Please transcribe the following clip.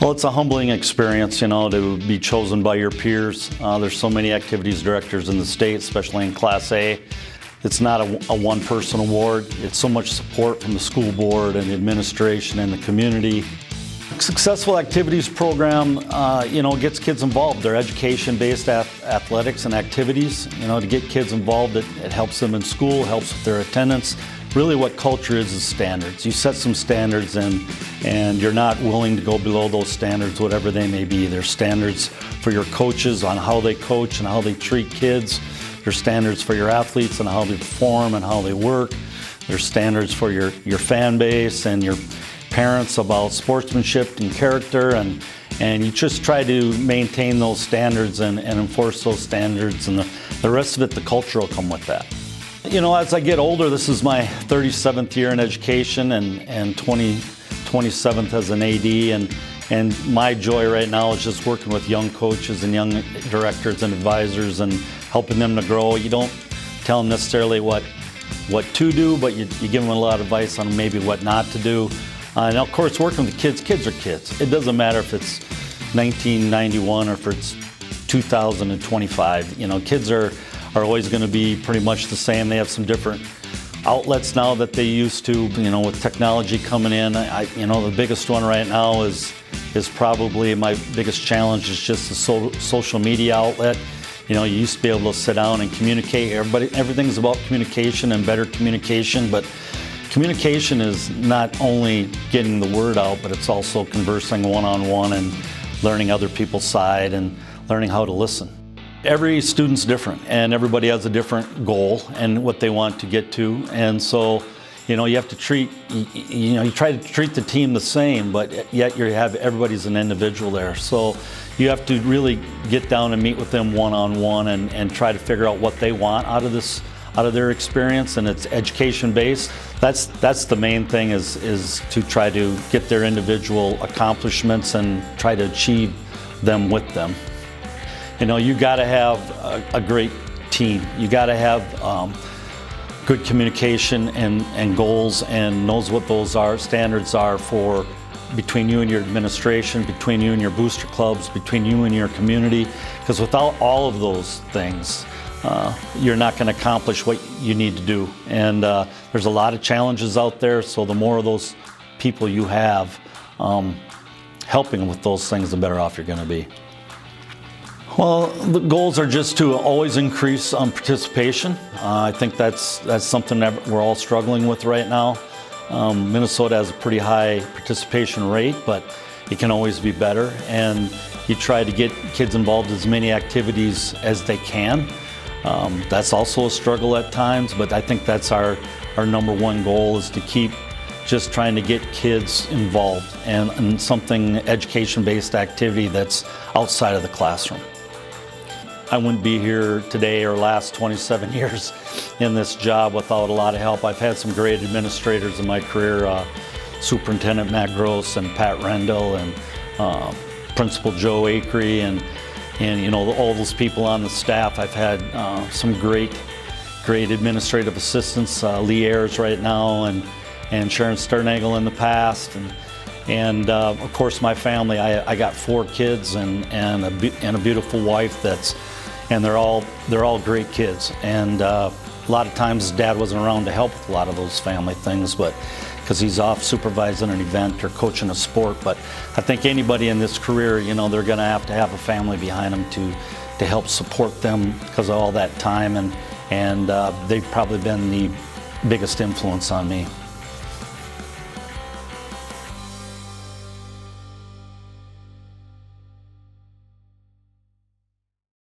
Well, it's a humbling experience, to be chosen by your peers. There's so many activities directors in the state, especially in Class A. It's not a one-person award. It's so much support from the school board and the administration and the community. A successful activities program, gets kids involved. They're education-based athletics and activities. To get kids involved, it helps them in school, helps with their attendance. Really what culture is standards. You set some standards and you're not willing to go below those standards, whatever they may be. There's standards for your coaches on how they coach and how they treat kids. There's standards for your athletes and how they perform and how they work. There's standards for your fan base and your parents about sportsmanship and character, and you just try to maintain those standards and enforce those standards, and the rest of it, the culture will come with that. As I get older, this is my 37th year in education and 27th as an AD, and my joy right now is just working with young coaches and young directors and advisors and helping them to grow. You don't tell them necessarily what to do, but you give them a lot of advice on maybe what not to do. And of course, working with the kids are kids. It doesn't matter if it's 1991 or if it's 2025. Kids are always going to be pretty much the same. They have some different outlets now that they used to, with technology coming in. The biggest one right now is probably my biggest challenge is just the social media outlet. You used to be able to sit down and communicate. Everything's about communication and better communication, but communication is not only getting the word out, but it's also conversing one-on-one and learning other people's side and learning how to listen. Every student's different, and everybody has a different goal and what they want to get to, and so you have to treat, you try to treat the team the same, but yet you have everybody's an individual there. So you have to really get down and meet with them one-on-one and try to figure out what they want out of their experience, and it's education based. That's the main thing is to try to get their individual accomplishments and try to achieve them with them. You got to have a great team. You got to have good communication and goals, and knows what those standards are for between you and your administration, between you and your booster clubs, between you and your community. Because without all of those things, you're not going to accomplish what you need to do. And there's a lot of challenges out there, so the more of those people you have helping with those things, the better off you're going to be. Well, the goals are just to always increase participation. I think that's something that we're all struggling with right now. Minnesota has a pretty high participation rate, but it can always be better. And you try to get kids involved in as many activities as they can. That's also a struggle at times, but I think that's our number one goal, is to keep just trying to get kids involved in something education-based activity that's outside of the classroom. I wouldn't be here today or last 27 years in this job without a lot of help. I've had some great administrators in my career, Superintendent Matt Gross and Pat Rendell and Principal Joe Acree and all those people on the staff. I've had some great administrative assistants, Lee Ayers right now and Sharon Sternagel in the past, and of course my family. I got 4 kids and a beautiful wife and they're all great kids, and a lot of times Dad wasn't around to help with a lot of those family things, but because he's off supervising an event or coaching a sport. But I think anybody in this career, they're going to have a family behind them to help support them because of all that time, and they've probably been the biggest influence on me.